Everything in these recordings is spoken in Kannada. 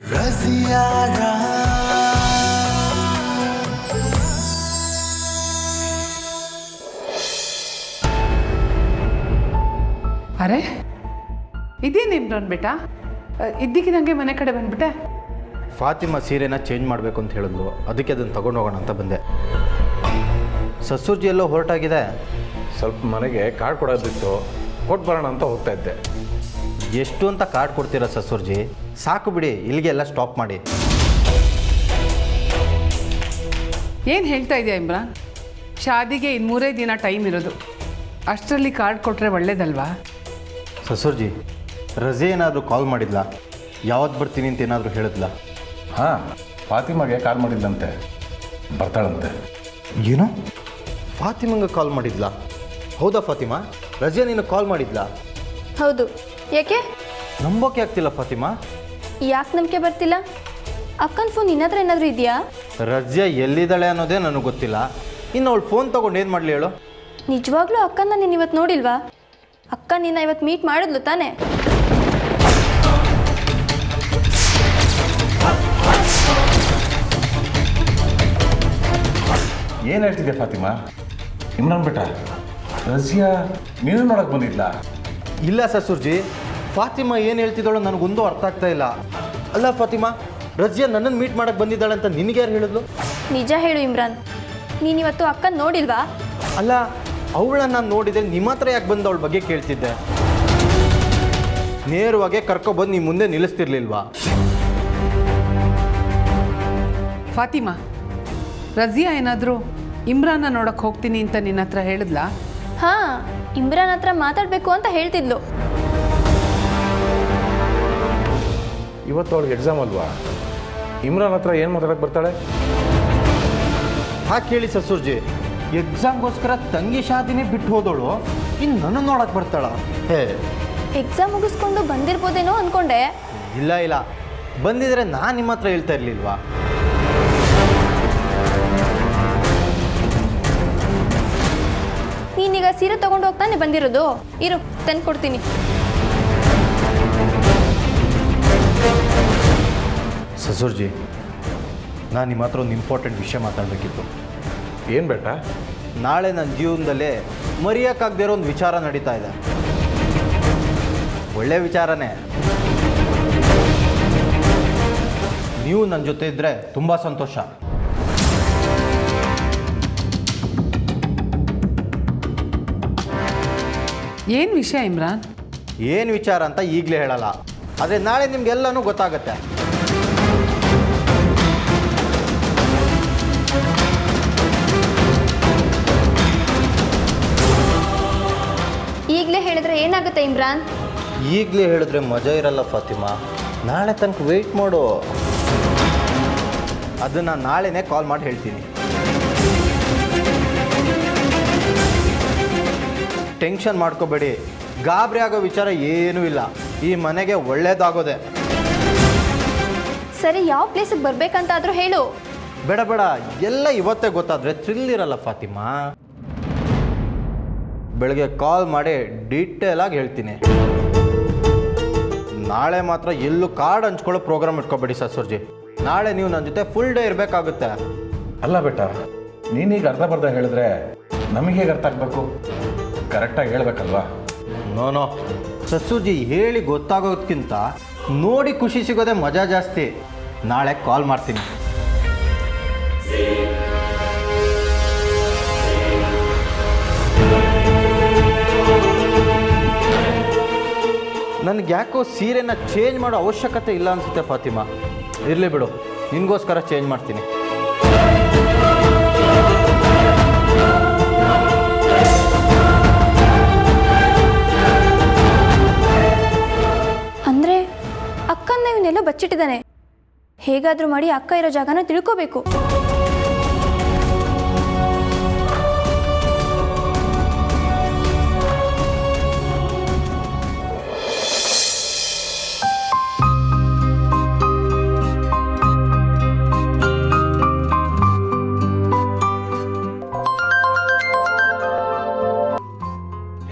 ಅರೆ ಇದೇನು ಇಮ್ರಾನ್ ಬೇಟಾ, ಇದ್ದಕ್ಕಿದಂಗೆ ಮನೆ ಕಡೆ ಬಂದ್ಬಿಟ್ಟೆ? ಫಾತಿಮಾ ಸೀರೆನ ಚೇಂಜ್ ಮಾಡಬೇಕು ಅಂತ ಹೇಳಿದ್ಲು, ಅದಕ್ಕೆ ಅದನ್ನು ತಗೊಂಡು ಹೋಗೋಣ ಅಂತ ಬಂದೆ. ಸಸೂರ್ಜಿ ಎಲ್ಲೋ ಹೊರಟಾಗಿದೆ. ಸ್ವಲ್ಪ ಮನೆಗೆ ಕಾರ್ಡ್ ಕೊಡೋದಿತ್ತು, ಕೊಟ್ಟು ಬರೋಣ ಅಂತ ಹೋಗ್ತಾ ಇದ್ದೆ. ಎಷ್ಟು ಅಂತ ಕಾರ್ಡ್ ಕೊಡ್ತೀರಾ ಸಸೂರ್ಜಿ? ಸಾಕು ಬಿಡಿ, ಇಲ್ಲಿಗೆ ಎಲ್ಲ ಸ್ಟಾಪ್ ಮಾಡಿ. ಏನು ಹೇಳ್ತಾ ಇದೆಯಾ ಇಮ್ರಾನ್? ಶಾದಿಗೆ ಇನ್ನು 3 ದಿನ ಟೈಮ್ ಇರೋದು, ಅಷ್ಟರಲ್ಲಿ ಕಾರ್ಡ್ ಕೊಟ್ಟರೆ ಒಳ್ಳೇದಲ್ವಾ? ಸಸೂರ್ಜಿ, ರಜೆ ಏನಾದರೂ ಕಾಲ್ ಮಾಡಿದ್ಲಾ? ಯಾವತ್ತು ಬರ್ತೀನಿ ಅಂತ ಏನಾದರೂ ಹೇಳಿದ್ಲಾ? ಹಾಂ, ಫಾತಿಮಾಗೆ ಕಾಲ್ ಮಾಡಿದ್ಲಂತೆ, ಬರ್ತಾಳಂತೆ. ಏನೋ ಫಾತಿಮಂಗೆ ಕಾಲ್ ಮಾಡಿದ್ಲಾ? ಹೌದಾ ಫಾತಿಮಾ, ರಜೆ ನೀನು ಕಾಲ್ ಮಾಡಿದ್ಲಾ? ಹೌದು. ಯಾಕೆ ನಂಬೋಕೆ ಆಗ್ತಿಲ್ಲ ಫಾತಿಮಾ. ಯಾಕೆ ನಂಬಿಕೆ ಬರ್ತಿಲ್ಲ? ಅಕ್ಕನ ಫೋನ್ ನಿನ್ನ ಹತ್ರ ಏನಾದರೂ ಇದೆಯಾ? ರಜೆ ಎಲ್ಲಿದ್ದಾಳೆ ಅನ್ನೋದೇ ನನಗೆ ಗೊತ್ತಿಲ್ಲ. ಇನ್ನು ಅವಳು ಫೋನ್ ತೊಗೊಂಡು ಏನು ಮಾಡಲಿ ಹೇಳು? ನಿಜವಾಗ್ಲೂ ಅಕ್ಕನ ನೀನು ಇವತ್ತು ನೋಡಿಲ್ವಾ? ಅಕ್ಕ ನಿನ್ನ ಇವತ್ತು ಮೀಟ್ ಮಾಡಿದ್ಲು ತಾನೇ? ಏನು ಹೇಳ್ತಿದ್ದೆ ಫಾತಿಮಾ? ಇಮ್ರಾನ್ ಬೇಟ, ರಜಿಯಾ ನೀನು ನೋಡಕ್ಕೆ ಬಂದಿದ್ಲ? ಇಲ್ಲ ಸಸೂರ್ಜಿ, ಫಾತಿಮಾ ಏನು ಹೇಳ್ತಿದ್ದಾಳೋ ನನಗೊಂದು ಅರ್ಥ ಆಗ್ತಾ ಇಲ್ಲ. ಅಲ್ಲ ಫಾತಿಮಾ, ರಜಿಯಾ ನನ್ನನ್ನು ಮೀಟ್ ಮಾಡೋಕ್ಕೆ ಬಂದಿದ್ದಾಳೆ ಅಂತ ನಿನಗೆ ಯಾರು ಹೇಳಿದ್ಲು? ನಿಜ ಹೇಳು ಇಮ್ರಾನ್, ನೀನಿವತ್ತು ಅಕ್ಕನ ನೋಡಿಲ್ವಾ? ಅಲ್ಲ, ಅವಳನ್ನ ನಾನು ನೋಡಿದೆ, ನಿಮ್ಮ ಹತ್ರ ಯಾಕೆ ಬಂದು ಅವಳ ಬಗ್ಗೆ ಕೇಳ್ತಿದ್ದೆ? ನೇರವಾಗಿ ಕರ್ಕೊಬಂದು ನಿಮ್ಮ ಮುಂದೆ ನಿಲ್ಲಿಸ್ತಿರ್ಲಿಲ್ವಾ? ಫಾತಿಮಾ, ರಜಿಯಾ ಏನಾದರೂ ಇಮ್ರಾನ್ನ ನೋಡಕ್ಕೆ ಹೋಗ್ತೀನಿ ಅಂತ ನಿನ್ನ ಹತ್ರ ಹೇಳಿದ್ಲಾ? ಹಾಂ, ಇಮ್ರಾನ್ ಹತ್ರ ಮಾತಾಡಬೇಕು ಅಂತ ಹೇಳ್ತಿದ್ಲು. ಇವತ್ತು ಅವಳಿಗೆ ಎಕ್ಸಾಮ್ ಅಲ್ವಾ? ಇಮ್ರಾನ್ ಹತ್ರ ಏನು ಮಾತಾಡಕ್ಕೆ ಬರ್ತಾಳೆ? ಹಾಗೆ ಕೇಳಿ ಸಸೂರ್ಜಿ, ಎಕ್ಸಾಮ್ಗೋಸ್ಕರ ತಂಗಿ ಶಾದಿನೇ ಬಿಟ್ಟು ಹೋದವಳು ಇನ್ನು ನನ್ನ ನೋಡಕ್ಕೆ ಬರ್ತಾಳ? ಹೇ, ಎಕ್ಸಾಮ್ ಮುಗಿಸ್ಕೊಂಡು ಬಂದಿರ್ಬೋದೇನೋ ಅಂದ್ಕೊಂಡೆ. ಇಲ್ಲ ಇಲ್ಲ, ಬಂದಿದ್ರೆ ನಾನು ನಿಮ್ಮ ಹತ್ರ ಹೇಳ್ತಾ ಇರಲಿಲ್ವಾ? ನೀನೀಗ ಸೀರೆ ತೊಗೊಂಡು ಹೋಗ್ತಾನೆ ಬಂದಿರೋದು? ಇರು, ತಂದು ಕೊಡ್ತೀನಿ. ಸಸೂರ್ಜಿ, ನಾನು ನಿಮ್ಮ ಹತ್ರ ಒಂದು ಇಂಪಾರ್ಟೆಂಟ್ ವಿಷಯ ಮಾತಾಡಬೇಕಿತ್ತು. ಏನು ಬೇಟ? ನಾಳೆ ನನ್ನ ಜೀವನದಲ್ಲೇ ಮರೆಯೋಕ್ಕಾಗದೇ ಇರೋ ಒಂದು ವಿಚಾರ ನಡೀತಾ ಇದೆ. ಒಳ್ಳೆ ವಿಚಾರನೇ. ನೀವು ನನ್ನ ಜೊತೆ ಇದ್ದರೆ ತುಂಬ ಸಂತೋಷ. ಏನು ವಿಷಯ ಇಮ್ರಾನ್? ಏನು ವಿಚಾರ ಅಂತ ಈಗಲೇ ಹೇಳಲ್ಲ, ಆದರೆ ನಾಳೆ ನಿಮಗೆಲ್ಲನೂ ಗೊತ್ತಾಗತ್ತೆ. ಈಗಲೇ ಹೇಳಿದ್ರೆ ಏನಾಗುತ್ತೆ ಇಮ್ರಾನ್? ಈಗಲೇ ಹೇಳಿದ್ರೆ ಮಜಾ ಇರಲ್ಲ ಫಾತಿಮಾ, ನಾಳೆ ತನಕ ವೆಯ್ಟ್ ಮಾಡು. ಅದನ್ನು ನಾಳೆನೇ ಕಾಲ್ ಮಾಡಿ ಹೇಳ್ತೀನಿ. ಟೆನ್ಷನ್ ಮಾಡ್ಕೋಬೇಡಿ, ಗಾಬರಿ ಆಗೋ ವಿಚಾರ ಏನೂ ಇಲ್ಲ. ಈ ಮನೆಗೆ ಒಳ್ಳೇದಾಗೋದೆ. ಸರಿ, ಯಾವ ಪ್ಲೇಸಿಗೆ ಬರಬೇಕಂತಾದರೂ ಹೇಳು. ಬೇಡ ಬೇಡ, ಎಲ್ಲ ಇವತ್ತೇ ಗೊತ್ತಾದರೆ ಥ್ರಿಲ್ ಇರಲ್ಲ ಫಾತಿಮಾ. ಬೆಳಗ್ಗೆ ಕಾಲ್ ಮಾಡಿ ಡೀಟೇಲಾಗಿ ಹೇಳ್ತೀನಿ. ನಾಳೆ ಮಾತ್ರ ಎಲ್ಲೂ ಕಾರ್ಡ್ ಹಂಚ್ಕೊಳ್ಳೋ ಪ್ರೋಗ್ರಾಮ್ ಇಟ್ಕೊಬೇಡಿ ಸಸೂರ್ಜಿ. ನಾಳೆ ನೀವು ನನ್ನ ಜೊತೆ ಫುಲ್ ಡೇ ಇರಬೇಕಾಗುತ್ತೆ. ಅಲ್ಲ ಬೇಟ, ನೀನೀಗ ಅರ್ಧ ಬರ್ಧ ಹೇಳಿದ್ರೆ ನಮಗೆ ಹೇಗೆ ಅರ್ಥ ಆಗಬೇಕು? ಕರೆಕ್ಟಾಗಿ ಹೇಳ್ಬೇಕಲ್ವಾ? ನೋ, ಸಸೂರ್ಜಿ, ಹೇಳಿ ಗೊತ್ತಾಗೋದಕ್ಕಿಂತ ನೋಡಿ ಖುಷಿ ಸಿಗೋದೇ ಮಜಾ ಜಾಸ್ತಿ. ನಾಳೆ ಕಾಲ್ ಮಾಡ್ತೀನಿ. ನನಗೆ ಯಾಕೋ ಸೀರೆನ ಚೇಂಜ್ ಮಾಡೋ ಅವಶ್ಯಕತೆ ಇಲ್ಲ ಅನಿಸುತ್ತೆ ಫಾತಿಮಾ. ಇರಲಿ ಬಿಡು, ನಿನಗೋಸ್ಕರ ಚೇಂಜ್ ಮಾಡ್ತೀನಿ. ಅಂದರೆ ಅಕ್ಕನ್ನ ಇವನ್ನೆಲ್ಲ ಬಚ್ಚಿಟ್ಟಿದ್ದಾನೆ. ಹೇಗಾದರೂ ಮಾಡಿ ಅಕ್ಕ ಇರೋ ಜಾಗನ ತಿಳ್ಕೋಬೇಕು.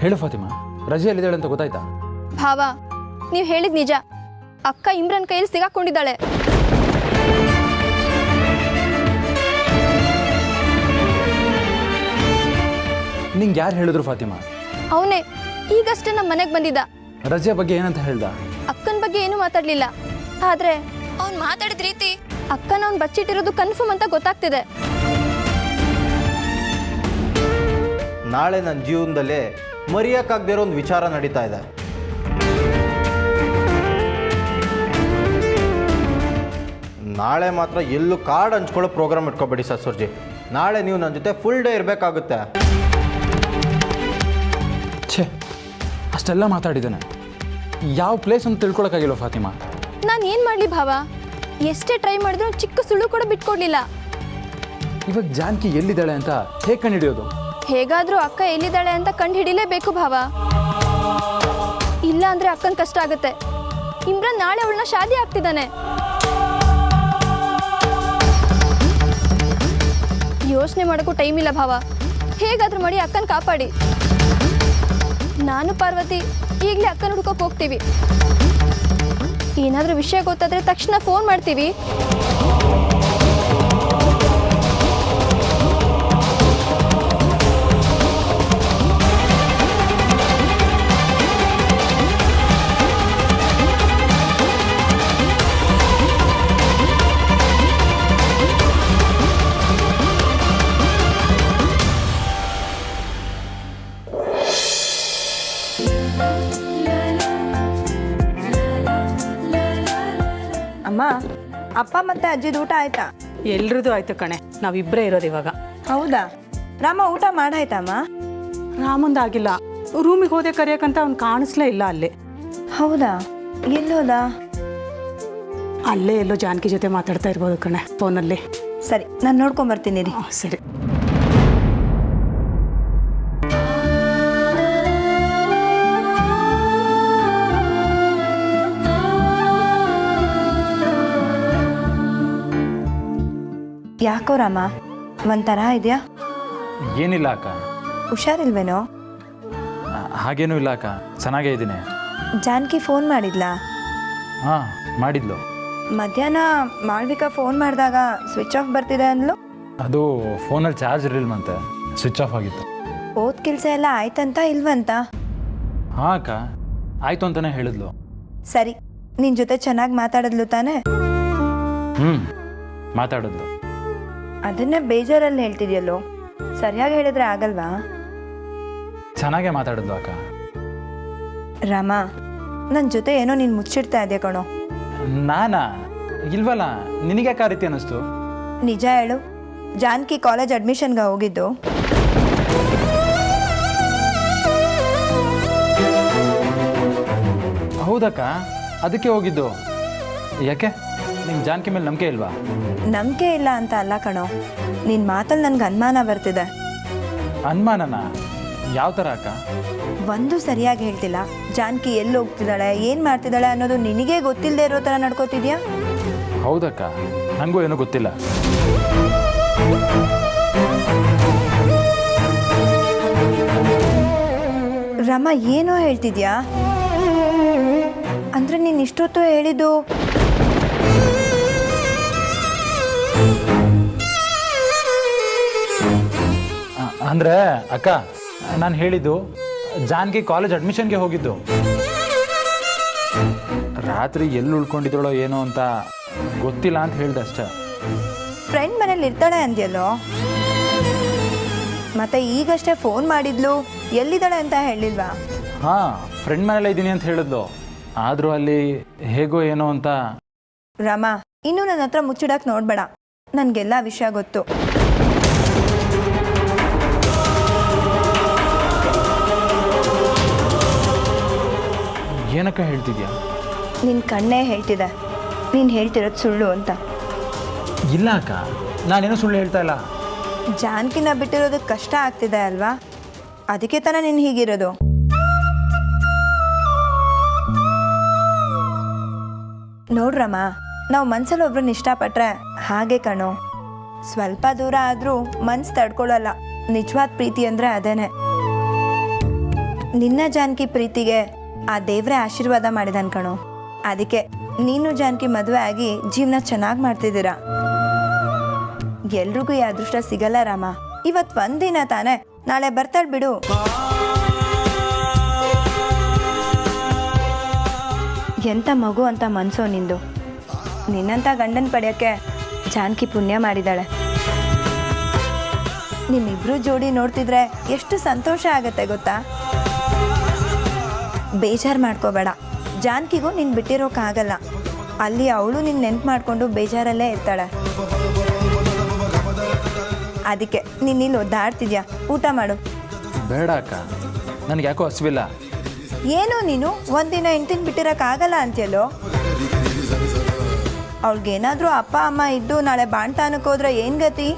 ಹೇಳು ಫಾತಿಮಾ, ರಜೆ ಎಲ್ಲಿದ್ದಾಳೆ ಅಂತ ಗೊತ್ತಾಯ್ತಾ? ಭಾವ, ನೀವು ಹೇಳಿದ ನಿಜ. ಅಕ್ಕ ಇಮ್ರಾನ್ ಕೈಯಲ್ಲಿ ಸಿಗಾಕೊಂಡಿದ್ದಾಳೆ. ನಿಂಗೆ ಯಾರು ಹೇಳಿದ್ರು ಫಾತಿಮಾ? ಅವನೇ ಈಗಷ್ಟೇ ನಮ್ಮ ಮನೆಗೆ ಬಂದಿದ್ದ. ರಜೆ ಬಗ್ಗೆ ಏನಂತ ಹೇಳ್ದ? ಅಕ್ಕನ ಬಗ್ಗೆ ಏನೂ ಮಾತಾಡಲಿಲ್ಲ. ಆದರೆ ಅವ್ನು ಮಾತಾಡಿದ ರೀತಿ ಅಕ್ಕನ ಅವ್ನು ಬಚ್ಚಿಟ್ಟಿರೋದು ಕನ್ಫರ್ಮ್ ಅಂತ ಗೊತ್ತಾಗ್ತಿದೆ. ನಾಳೆ ನನ್ನ ಜೀವನದಲ್ಲೇ ಮರೆಯೋಕ್ಕಾಗದೇ ಇರೋ ಒಂದು ವಿಚಾರ ನಡೀತಾ ಇದೆ. ನಾಳೆ ಮಾತ್ರ ಎಲ್ಲೂ ಕಾರ್ಡ್ ಹಂಚ್ಕೊಳ್ಳೋ ಪ್ರೋಗ್ರಾಮ್ ಇಟ್ಕೊಬೇಡಿ ಸಸೂರ್ಜಿ. ನಾಳೆ ನೀವು ನನ್ನ ಜೊತೆ ಫುಲ್ ಡೇ ಇರಬೇಕಾಗುತ್ತೆ. ಛೇ, ಅಷ್ಟೆಲ್ಲ ಮಾತಾಡಿದ್ದಾನೆ. ಯಾವ ಪ್ಲೇಸ್ ಅಂತ ತಿಳ್ಕೊಳಕ್ಕಾಗಿಲ್ಲ ಫಾತಿಮಾ. ನಾನು ಏನು ಮಾಡಲಿ ಭಾವ? ಎಷ್ಟೇ ಟ್ರೈ ಮಾಡಿದ್ರು ಚಿಕ್ಕ ಸುಳ್ಳು ಕೂಡ ಬಿಟ್ಕೊಡ್ಲಿಲ್ಲ. ಇವಾಗ ಜಾನಕಿ ಎಲ್ಲಿದ್ದಾಳೆ ಅಂತ ಹೇಗೆ ಕಂಡುಹಿಡಿಯೋದು? ಹೇಗಾದರೂ ಅಕ್ಕ ಎಲ್ಲಿದ್ದಾಳೆ ಅಂತ ಕಂಡು ಹಿಡಿಲೇಬೇಕು ಭಾವ. ಇಲ್ಲ ಅಂದರೆ ಅಕ್ಕನ ಕಷ್ಟ ಆಗುತ್ತೆ. ಇಮ್ರಾನ್ ನಾಳೆ ಅವಳನ್ನ ಶಾದಿ ಆಗ್ತಿದ್ದಾನೆ. ಯೋಚನೆ ಮಾಡೋಕ್ಕೂ ಟೈಮ್ ಇಲ್ಲ ಭಾವ. ಹೇಗಾದರೂ ಮಾಡಿ ಅಕ್ಕನ ಕಾಪಾಡಿ. ನಾನು ಪಾರ್ವತಿ ಈಗಲೇ ಅಕ್ಕನ ಹುಡ್ಕೋಕೆ ಹೋಗ್ತೀವಿ. ಏನಾದರೂ ವಿಷಯ ಗೊತ್ತಾದರೆ ತಕ್ಷಣ ಫೋನ್ ಮಾಡ್ತೀವಿ. ಅಮ್ಮ, ಅಪ್ಪ ಮತ್ತೆ ಅಜ್ಜಿದು ಊಟ ಆಯ್ತಾ? ಎಲ್ರದ್ದು ಆಯ್ತು ಕಣೆ, ನಾವಿಬ್ಬರೇ ಇರೋದು ಇವಾಗ. ಹೌದಾ? ರಾಮ ಊಟ ಮಾಡಾಯ್ತಮ್ಮ? ರಾಮಂದಾಗಿಲ್ಲ. ರೂಮಿಗೆ ಹೋದೆ ಕರೆಯೋಕ್ಕಂತ ಅವ್ನು ಕಾಣಿಸ್ಲೇ ಇಲ್ಲ ಅಲ್ಲಿ. ಹೌದಾ? ಎಲ್ಲೋದ? ಅಲ್ಲೇ ಎಲ್ಲೋ ಜಾನಕಿ ಜೊತೆ ಮಾತಾಡ್ತಾ ಇರ್ಬೋದು ಕಣೆ ಫೋನಲ್ಲಿ. ಸರಿ, ನಾನು ನೋಡ್ಕೊಂಬರ್ತೀನಿ ರೀ. ಸರಿ. ಯಾಕೋ ರಾಮ, ಒಂಥರ ಇದೆಯಾ? ಏನಿಲ್ಲ ಅಕ್ಕ. ಹುಷಾರಿಲ್ವೇನೋ? ಹಾಗೇನೂ ಇಲ್ಲ ಅಕ್ಕ, ಚೆನ್ನಾಗೇ ಇದ್ದೀನಿ. ಜಾನಕಿ ಫೋನ್ ಮಾಡಿದ್ಲಾ? ಹಾಂ, ಮಾಡಿದ್ಲು. ಮಧ್ಯಾಹ್ನ ಮಾಳ್ವಿಕಾ ಫೋನ್ ಮಾಡಿದಾಗ ಸ್ವಿಚ್ ಆಫ್ ಬರ್ತಿದೆ ಅಂದ್ಲು. ಅದು ಫೋನಲ್ಲಿ ಚಾರ್ಜ್ ಇರಲಿಲ್ವಂತೆ, ಸ್ವಿಚ್ ಆಫ್ ಆಗಿತ್ತು. ಓದ್ ಕೆಲಸ ಎಲ್ಲ ಆಯ್ತಂತ ಇಲ್ವಂತ? ಹಾಂ ಅಕ್ಕ, ಆಯಿತು ಅಂತಲೇ ಹೇಳಿದ್ಲು. ಸರಿ, ನಿನ್ನ ಜೊತೆ ಚೆನ್ನಾಗಿ ಮಾತಾಡಿದ್ಲು ತಾನೇ? ಹ್ಞೂ, ಮಾತಾಡಿದ್ಲು. ಅದನ್ನೇ ಬೇಜಾರಲ್ಲಿ ಹೇಳ್ತಿದ್ಯಲ್ಲೋ, ಸರಿಯಾಗಿ ಹೇಳಿದ್ರೆ ಆಗಲ್ವಾ? ಚೆನ್ನಾಗೇ ಮಾತಾಡಿದ್ಲು ಅಕ್ಕ. ರಾಮ, ನನ್ನ ಜೊತೆ ಏನೋ ನೀನು ಮುಚ್ಚಿಡ್ತಾ ಇದೆಯಾ ಕಣೋ. ನಾನಾ? ಇಲ್ವಲ್ಲ, ನಿನಗ್ಯಾಕೆ ಆ ರೀತಿ ಅನ್ನಿಸ್ತು? ನಿಜ ಹೇಳು, ಜಾನಕಿ ಕಾಲೇಜ್ ಅಡ್ಮಿಷನ್ಗೆ ಹೋಗಿದ್ದು? ಹೌದಕ್ಕ, ಅದಕ್ಕೆ ಹೋಗಿದ್ದು. ಯಾಕೆ, ನಿಮ್ಗೆ ಜಾನಕಿ ಮೇಲೆ ನಂಬಿಕೆ ಇಲ್ವಾ? ನಂಬಿಕೆ ಇಲ್ಲ ಅಂತ ಅಲ್ಲ ಕಣೋ, ನಿನ್ನ ಮಾತಲ್ಲಿ ನನಗೆ ಅನುಮಾನ ಬರ್ತಿದೆ. ಅನುಮಾನನ? ಯಾವ ಥರ ಅಕ್ಕ? ಒಂದು ಸರಿಯಾಗಿ ಹೇಳ್ತಿಲ್ಲ. ಜಾನಕಿ ಎಲ್ಲಿ ಹೋಗ್ತಿದ್ದಾಳೆ, ಏನು ಮಾಡ್ತಿದ್ದಾಳೆ ಅನ್ನೋದು ನಿನಗೇ ಗೊತ್ತಿಲ್ಲದೆ ಇರೋ ಥರ ನಡ್ಕೋತಿದ್ಯಾ? ಹೌದಕ್ಕ, ನನಗೂ ಏನೂ ಗೊತ್ತಿಲ್ಲ. ರಮ, ಏನೋ ಹೇಳ್ತಿದ್ಯಾ? ಅಂದರೆ ನೀನು ಇಷ್ಟೊತ್ತು ಹೇಳಿದ್ದು ಅಂದರೆ ಅಕ್ಕ, ನಾನು ಹೇಳಿದ್ದು ಜಾನಕಿ ಕಾಲೇಜ್ ಅಡ್ಮಿಷನ್ಗೆ ಹೋಗಿದ್ದು. ರಾತ್ರಿ ಎಲ್ಲಿ ಉಳ್ಕೊಂಡಿದ್ದಳೋ ಏನೋ ಅಂತ ಗೊತ್ತಿಲ್ಲ ಅಂತ ಹೇಳ್ದೆ ಅಷ್ಟೇ. ಫ್ರೆಂಡ್ ಮನೇಲಿ ಇರ್ತಾಳೆ ಅಂದ್ಯಲ್ಲೋ, ಮತ್ತೆ ಈಗಷ್ಟೇ ಫೋನ್ ಮಾಡಿದ್ಲು, ಎಲ್ಲಿದ್ದಾಳೆ ಅಂತ ಹೇಳಿಲ್ವಾ? ಹಾಂ, ಫ್ರೆಂಡ್ ಮನೇಲೆ ಇದ್ದೀನಿ ಅಂತ ಹೇಳಿದ್ಲು. ಆದರೂ ಅಲ್ಲಿ ಹೇಗೋ ಏನೋ ಅಂತ. ರಮ, ಇನ್ನೂ ನನ್ನ ಹತ್ರ ಮುಚ್ಚಿಡಕ್ಕೆ ನೋಡಬೇಡ, ನನಗೆಲ್ಲ ವಿಷಯ ಗೊತ್ತು. ಏನಕ್ಕ ಹೇಳ್ತಿದ್ಯಾ? ನಿನ್ನ ಕಣ್ಣೇ ಹೇಳ್ತಿದೆ ನೀನು ಹೇಳ್ತಿರೋದು ಸುಳ್ಳು ಅಂತ. ಇಲ್ಲ ಅಕ್ಕ, ನಾನೇನೋ ಸುಳ್ಳು ಹೇಳ್ತಾ ಇಲ್ಲ. ಜಾನಕಿನ ಬಿಟ್ಟಿರೋದಕ್ಕೆ ಕಷ್ಟ ಆಗ್ತಿದೆ ಅಲ್ವಾ, ಅದಕ್ಕೆ ತಾನೇ ನೀನು ಹೀಗಿರೋದು. ನೋಡ್ರಮ್ಮ, ನಾವು ಮನ್ಸಲ್ಲಿ ಒಬ್ರನ್ನ ಇಷ್ಟಪಟ್ರೆ ಹಾಗೆ ಕಣೋ, ಸ್ವಲ್ಪ ದೂರ ಆದರೂ ಮನ್ಸು ತಡ್ಕೊಳ್ಳಲ್ಲ. ನಿಜವಾದ ಪ್ರೀತಿ ಅಂದರೆ ಅದೇನೆ. ನಿನ್ನ ಜಾನಕಿ ಪ್ರೀತಿಗೆ ಆ ದೇವ್ರೆ ಆಶೀರ್ವಾದ ಮಾಡಿದಾನೆ ಕಣೋ. ಅದಕ್ಕೆ ನೀನು ಜಾನಕಿ ಮದುವೆ ಆಗಿ ಜೀವನ ಚೆನ್ನಾಗಿ ಮಾಡ್ತಿದ್ದೀರಾ. ಎಲ್ರಿಗೂ ಈ ಅದೃಷ್ಟ ಸಿಗಲ್ಲ ರಾಮ. ಇವತ್ತು ಒಂದಿನ ತಾನೇ ನಾಳೆ ಬರ್ತಾಳೆ ಬಿಡು. ಎಂಥ ಮಗು ಅಂತ ಮನ್ಸೋ ನಿಂದು. ನಿನ್ನಂಥ ಗಂಡನ ಪಡೆಯೋಕ್ಕೆ ಜಾನಕಿ ಪುಣ್ಯ ಮಾಡಿದ್ದಾಳೆ. ನಿಮ್ಮಿಬ್ರು ಜೋಡಿ ನೋಡ್ತಿದ್ರೆ ಎಷ್ಟು ಸಂತೋಷ ಆಗತ್ತೆ ಗೊತ್ತಾ. ಬೇಜಾರು ಮಾಡ್ಕೋಬೇಡ. ಜಾನಕಿಗೂ ನೀನು ಬಿಟ್ಟಿರೋಕ್ಕಾಗಲ್ಲ. ಅಲ್ಲಿ ಅವಳು ನಿನ್ನ ನೆನ್ಪು ಮಾಡಿಕೊಂಡು ಬೇಜಾರಲ್ಲೇ ಇರ್ತಾಳೆ. ಅದಕ್ಕೆ ನೀನು ಇಲ್ಲಿ ಒದ್ದಾಡ್ತಿದ್ಯಾ. ಊಟ ಮಾಡು. ಬೇಡ ಅಕ್ಕ, ನನಗೆ ಯಾಕೋ ಹಸಿವಿಲ್ಲ. ಏನೋ ನೀನು ಒಂದಿನ ಹೆಂಡ್ತಿನ ಬಿಟ್ಟಿರೋಕ್ಕಾಗಲ್ಲ ಅಂತೀಯಲ್ಲೋ. ಅವಳಿಗೇನಾದರೂ ಅಪ್ಪ ಅಮ್ಮ ಇದ್ದು ನಾಳೆ ಬಾಣ್ತಾನಕ್ಕೆ ಹೋದ್ರೆ ಏನು ಗತಿ?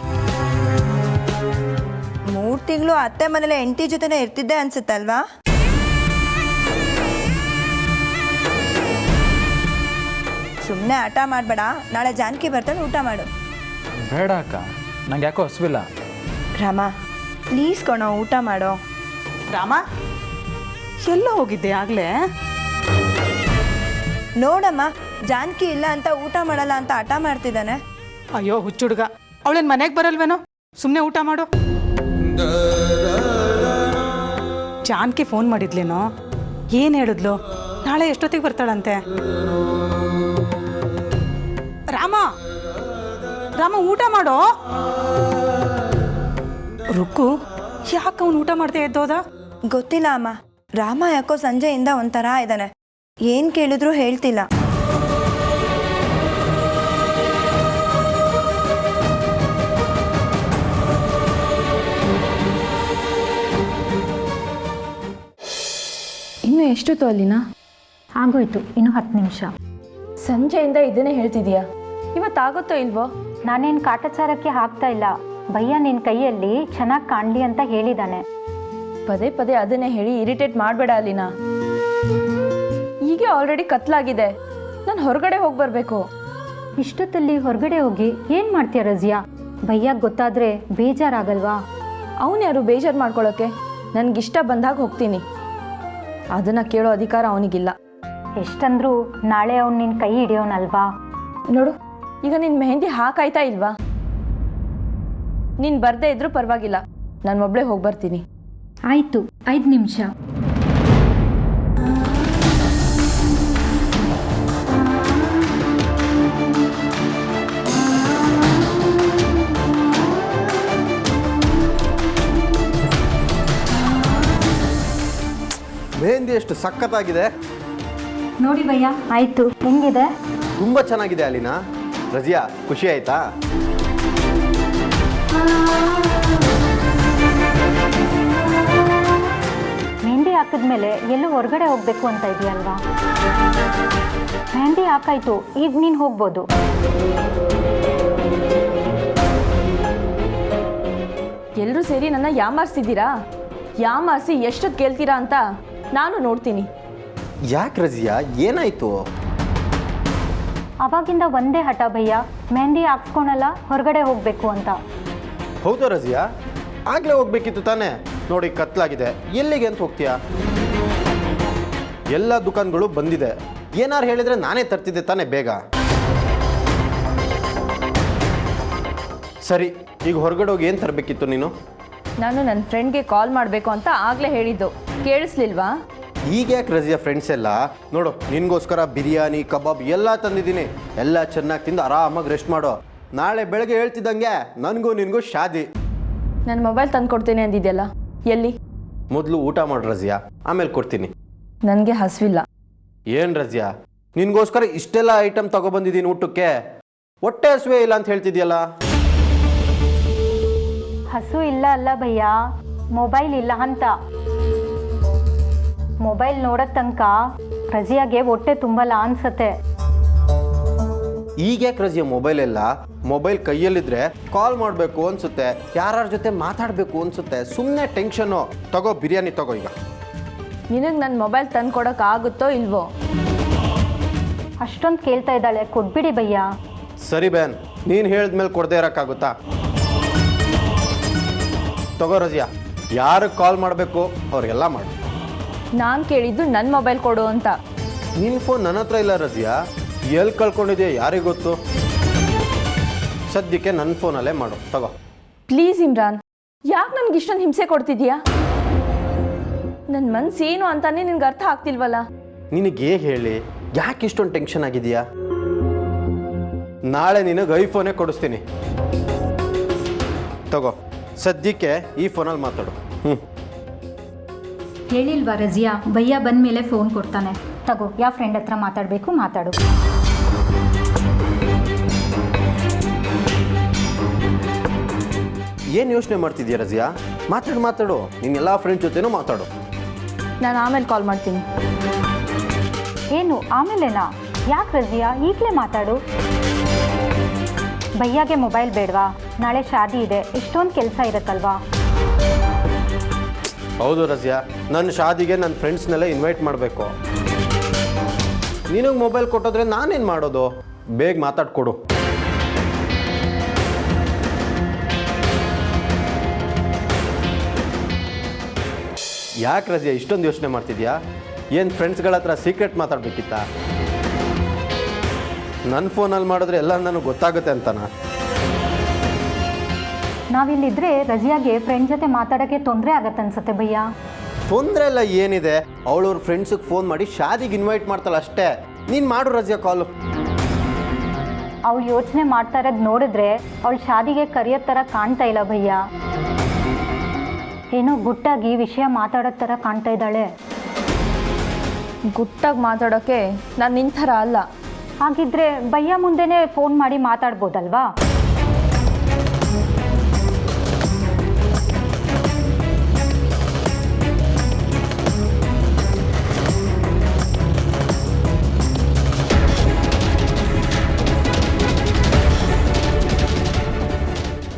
3 ತಿಂಗಳು ಅತ್ತೆ ಮನೇಲೆ ಹೆಂಡತಿ ಜೊತೆನೇ ಇರ್ತಿದ್ದೆ ಅನ್ಸುತ್ತಲ್ವಾ? ಸುಮ್ಮನೆ ಆಟ ಮಾಡಬೇಡ. ನಾಳೆ ಜಾನಕಿ ಬರ್ತಾಳೆ, ಊಟ ಮಾಡು. ಬೇಡ ಅಕ್ಕ, ನಂಗೆ ಯಾಕೋ ಹಸಿವಿಲ್ಲ. ರಾಮ ಪ್ಲೀಸ್ ಕಣೋ, ಊಟ ಮಾಡೋ. ರಾಮ ಎಲ್ಲೋ ಹೋಗಿದ್ದೆ ಆಗಲೇ? ನೋಡಮ್ಮ, ಜಾನಕಿ ಇಲ್ಲ ಅಂತ ಊಟ ಮಾಡಲ್ಲ ಅಂತ ಹಠ ಮಾಡ್ತಿದ್ದಾನೆ. ಅಯ್ಯೋ ಹುಚ್ಚುಡ್ಗ, ಅವಳೇನು ಮನೆಗೆ ಬರಲ್ವೇನೋ? ಸುಮ್ಮನೆ ಊಟ ಮಾಡು. ಜಾನ್ಕಿ ಫೋನ್ ಮಾಡಿದ್ಲೇನೋ? ಏನು ಹೇಳಿದ್ಲು? ನಾಳೆ ಎಷ್ಟೊತ್ತಿಗೆ ಬರ್ತಾಳಂತೆ? ರಾಮ ರಾಮ ಊಟ ಮಾಡೋ. ರುಕ್ಕು, ಯಾಕೆ ಅವನು ಊಟ ಮಾಡ್ದೆ ಎದ್ದೋದ? ಗೊತ್ತಿಲ್ಲ ಅಮ್ಮ. ರಾಮ ಯಾಕೋ ಸಂಜೆಯಿಂದ ಒಂಥರ ಇದ್ದಾನೆ. ಏನು ಕೇಳಿದ್ರು ಹೇಳ್ತಿಲ್ಲ. ಇನ್ನು ಎಷ್ಟೊತ್ತು ಅಲ್ಲಿನ? ಆಗೋಯ್ತು, ಇನ್ನು 10 ನಿಮಿಷ. ಸಂಜೆಯಿಂದ ಇದನ್ನೇ ಹೇಳ್ತಿದ್ಯಾ, ಇವತ್ತಾಗುತ್ತೋ ಇಲ್ವೋ? ನಾನೇನು ಕಾಟಾಚಾರಕ್ಕೆ ಹಾಕ್ತಾ ಇಲ್ಲ. ಭಯ್ಯ ನಿನ್ನ ಕೈಯಲ್ಲಿ ಚೆನ್ನಾಗಿ ಕಾಣಲಿ ಅಂತ ಹೇಳಿದ್ದಾನೆ. ಪದೇ ಪದೇ ಅದನ್ನೇ ಹೇಳಿ ಇರಿಟೇಟ್ ಮಾಡಬೇಡ ಅಲ್ಲಿನ. ಈಗ ಆಲ್ರೆಡಿ ಕತ್ಲಾಗಿದೆ. ನಾನು ಹೊರಗಡೆ ಹೋಗಿ ಬರಬೇಕು. ಇಷ್ಟೊತ್ತಲ್ಲಿ ಹೊರಗಡೆ ಹೋಗಿ ಏನು ಮಾಡ್ತೀಯ ರಜಿಯಾ? ಭಯ್ಯ ಗೊತ್ತಾದರೆ ಬೇಜಾರಾಗಲ್ವಾ? ಅವನು ಯಾರು ಬೇಜಾರು ಮಾಡ್ಕೊಳ್ಳೋಕ್ಕೆ? ನನಗಿಷ್ಟ ಬಂದಾಗ ಹೋಗ್ತೀನಿ. ಅದನ್ನು ಕೇಳೋ ಅಧಿಕಾರ ಅವನಿಗಿಲ್ಲ. ಎಷ್ಟಂದ್ರೂ ನಾಳೆ ಅವ್ನು ನಿನ್ನ ಕೈ ಹಿಡಿಯೋನಲ್ವಾ? ನೋಡು, ಈಗ ನಿನ್ನ ಮೆಹಂದಿ ಹಾಕಾಯ್ತಾ ಇಲ್ವಾ? ನೀನು ಬರದೇ ಇದ್ರೂ ಪರವಾಗಿಲ್ಲ, ನಾನು ಒಬ್ಬಳೇ ಹೋಗಿ ಬರ್ತೀನಿ. ಆಯಿತು, 5 ನಿಮಿಷ. ಮೆಹಂದಿ ಎಷ್ಟು ಸಖತ್ತಾಗಿದೆ ನೋಡಿ ಭಯ್ಯ, ಆಯಿತು. ಹೆಂಗಿದೆ? ತುಂಬ ಚೆನ್ನಾಗಿದೆ ಅಲಿನಾ. ರಜಿಯಾ, ಖುಷಿ ಆಯ್ತಾ? ಮೆಹಂದಿ ಹಾಕಿದ್ಮೇಲೆ ಎಲ್ಲೂ ಹೊರಗಡೆ ಹೋಗಬೇಕು ಅಂತ ಇದೆಯಲ್ವಾ? ಮೆಹಂದಿ ಹಾಕಾಯ್ತು, ಈಗ ನೀನು ಹೋಗ್ಬೋದು. ಎಲ್ಲರೂ ಸೇರಿ ನನ್ನ ಯಾಮಾರಿಸಿದ್ದೀರಾ? ಯಾಮಾರಿಸಿ ಎಷ್ಟೊತ್ತು ಕೇಳ್ತೀರಾ ಅಂತ ನಾನು ನೋಡ್ತೀನಿ. ಯಾಕೆ ರಜಿಯಾ, ಏನಾಯ್ತು? ಅವಾಗಿಂದ ಒಂದೇ ಹಠ ಭಯ್ಯ, ಮೆಹಂದಿ ಹಾಕ್ಸ್ಕೊಳಲ್ಲ, ಹೊರಗಡೆ ಹೋಗಬೇಕು ಅಂತ. ಹೌದಾ ರಜಿಯಾ? ಆಗಲೇ ಹೋಗ್ಬೇಕಿತ್ತು ತಾನೇ. ನೋಡಿ ಕತ್ಲಾಗಿದೆ, ಎಲ್ಲಿಗೆ ಅಂತ ಹೋಗ್ತೀಯಾ? ಎಲ್ಲ ದುಕಾನ್ಗಳು ಬಂದಿದೆ. ಏನಾರು ಹೇಳಿದ್ರೆ ನಾನೇ ತರ್ತಿದ್ದೆ ತಾನೇ ಬೇಗ. ಸರಿ, ಈಗ ಹೊರಗಡೆ ಹೋಗಿ ಏನು ತರಬೇಕಿತ್ತು ನೀನು? ನಾನು ನನ್ನ ಫ್ರೆಂಡ್ಗೆ ಕಾಲ್ ಮಾಡಬೇಕು ಅಂತ ಆಗಲೇ ಹೇಳಿದ್ದು, ಕೇಳಿಸ್ಲಿಲ್ವಾ? ಈಗ ಯಾಕೆ ರಜಿಯಾ, ಫ್ರೆಂಡ್ಸ್ ಎಲ್ಲ ನೋಡು, ನಿನಗೋಸ್ಕರ ಬಿರಿಯಾನಿ ಕಬಾಬ್ ಎಲ್ಲ ತಂದಿದ್ದೀನಿ. ಎಲ್ಲ ಚೆನ್ನಾಗಿ ತಿಂದು ಆರಾಮಾಗಿ ರೆಸ್ಟ್ ಮಾಡೋ. ನಾಳೆ ಬೆಳಗ್ಗೆ ಹೇಳ್ತಿದ್ದಂಗೆ ನನಗೂ ನಿನಗೂ ಶಾದಿ. ನನ್ನ ಮೊಬೈಲ್ ತಂದು ಕೊಡ್ತೇನೆ ಅಂದಿದ್ಯಲ್ಲ, ಎಲ್ಲಿ? ಮೊದಲು ಊಟ ಮಾಡು ರಜಿಯಾ, ಆಮೇಲೆ ಕೊಡ್ತೀನಿ. ನನಗೆ ಹಸಿವಿಲ್ಲ. ಏನು ರಜಿಯಾ, ನಿನಗೋಸ್ಕರ ಇಷ್ಟೆಲ್ಲ ಐಟಮ್ ತಗೊಬಂದಿದ್ದೀನಿ ಊಟಕ್ಕೆ. ಹೊಟ್ಟೆ ಹಸುವೆ ಇಲ್ಲ ಅಂತ ಹೇಳ್ತಿದ್ಯಲ್ಲ? ಹಸು ಇಲ್ಲ ಅಲ್ಲ ಭಯ್ಯ, ಮೊಬೈಲ್ ಇಲ್ಲ ಅಂತ. ಮೊಬೈಲ್ ನೋಡೋ ತನಕ ರಜಿಯಾಗೆ ಹೊಟ್ಟೆ ತುಂಬಲ್ಲ ಅನ್ಸತ್ತೆ. ಈಗ ಯಾಕೆ ರಜಿಯಾ ಮೊಬೈಲ್ ಎಲ್ಲ? ಮೊಬೈಲ್ ಕೈಯಲ್ಲಿದ್ರೆ ಕಾಲ್ ಮಾಡಬೇಕು ಅನ್ಸುತ್ತೆ, ಯಾರ ಜೊತೆ ಮಾತಾಡಬೇಕು ಅನ್ಸುತ್ತೆ. ಸುಮ್ಮನೆ ಟೆನ್ಷನ್ನು. ತಗೋ ಬಿರಿಯಾನಿ ತಗೋ. ಈಗ ನಿನಗೆ ನನ್ನ ಮೊಬೈಲ್ ತಂದು ಕೊಡೋಕ್ಕಾಗುತ್ತೋ ಇಲ್ವೋ? ಅಷ್ಟೊಂದು ಕೇಳ್ತಾ ಇದ್ದಾಳೆ, ಕೊಟ್ಬಿಡಿ ಭಯ್ಯ. ಸರಿ ಬ್ಯಾನ್, ನೀನು ಹೇಳಿದ್ಮೇಲೆ ಕೊಡದೇ ಇರೋಕ್ಕಾಗುತ್ತಾ? ತಗೋ ರಜಿಯಾ, ಯಾರಿಗೆ ಕಾಲ್ ಮಾಡಬೇಕು ಅವ್ರಿಗೆಲ್ಲ ಮಾಡು. ನಾನು ಕೇಳಿದ್ದು ನನ್ನ ಮೊಬೈಲ್ ಕೊಡು ಅಂತ. ನಿನ್ನ ಫೋನ್ ನನ್ನ ಹತ್ರ ಇಲ್ಲ ರಜಿಯಾ, ಎಲ್ಲಿ ಕಳ್ಕೊಂಡಿದೆಯಾ ಯಾರಿಗೆ ಗೊತ್ತು. ಸದ್ಯಕ್ಕೆ ನನ್ನ ಫೋನಲ್ಲೇ ಮಾಡು, ತಗೋ. ಪ್ಲೀಸ್ ಇಮ್ರಾನ್, ಯಾಕೆ ನನ್ಗೆ ಇಷ್ಟೊಂದು ಹಿಂಸೆ ಕೊಡ್ತಿದ್ಯಾ? ನನ್ನ ಮನ್ಸು ಏನು ಅಂತಾನೆ ನಿನ್ಗೆ ಅರ್ಥ ಆಗ್ತಿಲ್ವಲ್ಲ. ನಿನಗೆ ಹೇಳಿ ಯಾಕೆ ಇಷ್ಟೊಂದು ಟೆನ್ಷನ್ ಆಗಿದೆಯಾ? ನಾಳೆ ನಿನಗೆ ಐಫೋನೇ ಕೊಡಿಸ್ತೀನಿ. ತಗೋ, ಸದ್ಯಕ್ಕೆ ಈ ಫೋನಲ್ಲಿ ಮಾತಾಡು. ಹೇಳಿಲ್ವಾ ರಜಿಯಾ, ಭಯ್ಯ ಬಂದ ಮೇಲೆ ಫೋನ್ ಕೊಡ್ತಾನೆ. ತಗೋ, ಯಾವ ಫ್ರೆಂಡ್ ಹತ್ರ ಮಾತಾಡಬೇಕು ಮಾತಾಡು. ಏನು ಯೋಚನೆ ಮಾಡ್ತಿದ್ಯಾ ರಜಿಯಾ? ಮಾತಾಡು, ನಿನ್ನೆಲ್ಲ ಫ್ರೆಂಡ್ಸ್ ಜೊತೆನೂ ಮಾತಾಡು. ನಾನು ಆಮೇಲೆ ಕಾಲ್ ಮಾಡ್ತೀನಿ. ಏನು ಆಮೇಲೆನಾ? ಯಾಕೆ ರಜಿಯಾ, ಈಗಲೇ ಮಾತಾಡು. ಭಯ್ಯಾಗೆ ಮೊಬೈಲ್ ಬೇಡವಾ? ನಾಳೆ ಶಾದಿ ಇದೆ, ಎಷ್ಟೊಂದು ಕೆಲಸ ಇರುತ್ತಲ್ವಾ? ಹೌದು ರಜಿಯಾ, ನನ್ನ ಶಾದಿಗೆ ನನ್ನ ಫ್ರೆಂಡ್ಸ್ನೆಲ್ಲ ಇನ್ವೈಟ್ ಮಾಡಬೇಕು. ನಿನಗೆ ಮೊಬೈಲ್ ಕೊಟ್ಟೋದ್ರೆ ನಾನೇನು ಮಾಡೋದು? ಬೇಗ ಮಾತಾಡ್ಕೊಡು. ಯಾಕೆ ರಜಿಯಾ ಇಷ್ಟೊಂದು ಯೋಚನೆ ಮಾಡ್ತಿದ್ಯಾ? ಏನು ಫ್ರೆಂಡ್ಸ್ಗಳ ಹತ್ರ ಸೀಕ್ರೆಟ್ ಮಾತಾಡಬೇಕಿತ್ತ? ನನ್ನ ಫೋನಲ್ಲಿ ಮಾಡಿದ್ರೆ ಎಲ್ಲ ನನಗೆ ಗೊತ್ತಾಗುತ್ತೆ ಅಂತನಾ? ನಾವಿಲ್ಲಿದ್ರೆ ರಜಿಯಾಗೆ ಫ್ರೆಂಡ್ ಜೊತೆ ಮಾತಾಡೋಕ್ಕೆ ತೊಂದರೆ ಆಗತ್ತೆ ಅನ್ಸುತ್ತೆ ಭಯ್ಯ. ತೊಂದರೆ ಎಲ್ಲ ಏನಿದೆ, ಅವಳವ್ರ ಫ್ರೆಂಡ್ಸಿಗೆ ಫೋನ್ ಮಾಡಿ ಶಾದಿಗೆ ಇನ್ವೈಟ್ ಮಾಡ್ತಾಳೆ ಅಷ್ಟೇ. ನೀನು ಮಾಡು ರಜಿಯಾ ಕಾಲು. ಅವಳು ಯೋಚನೆ ಮಾಡ್ತಾ ಇರೋದು ನೋಡಿದ್ರೆ ಅವಳು ಶಾದಿಗೆ ಕರೆಯೋ ಥರ ಕಾಣ್ತಾ ಇಲ್ಲ ಭಯ್ಯ. ಏನೋ ಗುಟ್ಟಾಗಿ ವಿಷಯ ಮಾತಾಡೋ ಥರ ಕಾಣ್ತಾ ಇದ್ದಾಳೆ. ಗುಟ್ಟಾಗಿ ಮಾತಾಡೋಕ್ಕೆ ನಾನು ನಿನ್ನ ಥರ ಅಲ್ಲ. ಹಾಗಿದ್ರೆ ಭಯ್ಯ ಮುಂದೆನೇ ಫೋನ್ ಮಾಡಿ ಮಾತಾಡ್ಬೋದಲ್ವಾ?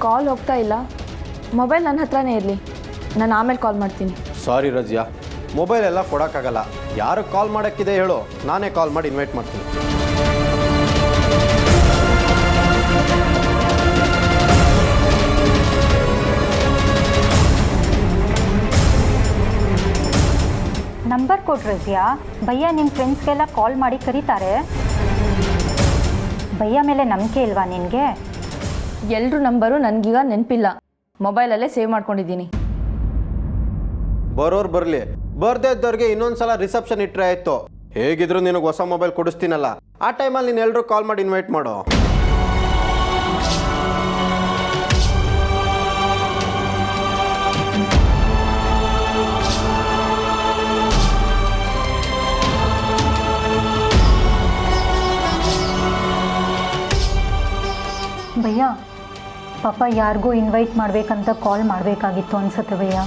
ಕಾಲ್ ಹೋಗ್ತಾ ಇಲ್ಲ. ಮೊಬೈಲ್ ನನ್ನ ಹತ್ರನೇ ಇರಲಿ, ನಾನು ಆಮೇಲೆ ಕಾಲ್ ಮಾಡ್ತೀನಿ. ಸಾರಿ ರಜಿಯಾ, ಮೊಬೈಲ್ ಎಲ್ಲ ಕೊಡೋಕ್ಕಾಗಲ್ಲ. ಯಾರು ಕಾಲ್ ಮಾಡೋಕ್ಕಿದೆ ಹೇಳು, ನಾನೇ ಕಾಲ್ ಮಾಡಿ ಇನ್ವೈಟ್ ಮಾಡ್ತೀನಿ. ನಂಬರ್ ಕೊಡು ರಜಿಯಾ, ಭಯ್ಯ ನಿಮ್ಮ ಫ್ರೆಂಡ್ಸ್ಗೆಲ್ಲ ಕಾಲ್ ಮಾಡಿ ಕರೀತಾರೆ. ಭಯ್ಯ ಮೇಲೆ ನಂಬಿಕೆ ಇಲ್ವಾ ನಿನಗೆ? ಎಲ್ಲರೂ ನಂಬರು ನನಗೀಗ ನೆನಪಿಲ್ಲ, ಮೊಬೈಲಲ್ಲೇ ಸೇವ್ ಮಾಡ್ಕೊಂಡಿದ್ದೀನಿ. ಬರೋರು ಬರಲಿ, ಬರ್ದೇ ಇದ್ದವ್ರಿಗೆ ಇನ್ನೊಂದ್ಸಲ ರಿಸೆಪ್ಷನ್ ಇಟ್ಟರೆ ಆಯಿತು. ಹೇಗಿದ್ರು ನಿನಗೆ ಹೊಸ ಮೊಬೈಲ್ ಕೊಡಿಸ್ತೀನಲ್ಲ, ಆ ಟೈಮಲ್ಲಿ ನೀನು ಎಲ್ಲರೂ ಕಾಲ್ ಮಾಡಿ ಇನ್ವೈಟ್ ಮಾಡು. ಭಯ್ಯ, ಪಾಪ ಯಾರಿಗೂ ಇನ್ವೈಟ್ ಮಾಡಬೇಕಂತ ಕಾಲ್ ಮಾಡಬೇಕಾಗಿತ್ತು ಅನ್ಸುತ್ತೆ ಭಯ್ಯ.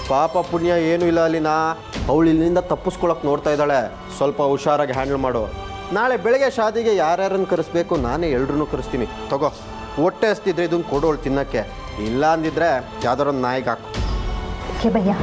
ಪಾಪ ಪುಣ್ಯ ಏನೂ ಇಲ್ಲ ಅಲ್ಲಿನ, ಅವಳು ಇಲ್ಲಿಂದ ತಪ್ಪಿಸ್ಕೊಳಕ್ಕೆ ನೋಡ್ತಾ ಇದ್ದಾಳೆ. ಸ್ವಲ್ಪ ಹುಷಾರಾಗಿ ಹ್ಯಾಂಡಲ್ ಮಾಡು. ನಾಳೆ ಬೆಳಗ್ಗೆ ಶಾದಿಗೆ ಯಾರ್ಯಾರನ್ನು ಕರೆಸ್ಬೇಕು ನಾನೇ ಎಲ್ರೂ ಕರೆಸ್ತೀನಿ. ತಗೋ, ಹೊಟ್ಟೆ ಹಸ್ತಿದ್ರೆ ಇದನ್ನು ಕೊಡೋಳು ತಿನ್ನೋಕ್ಕೆ, ಇಲ್ಲ ಅಂದಿದ್ರೆ ಯಾವ್ದಾರೊಂದು ನಾಯಿಗೆ ಹಾಕು. ಓಕೆ ಭಯ್ಯ.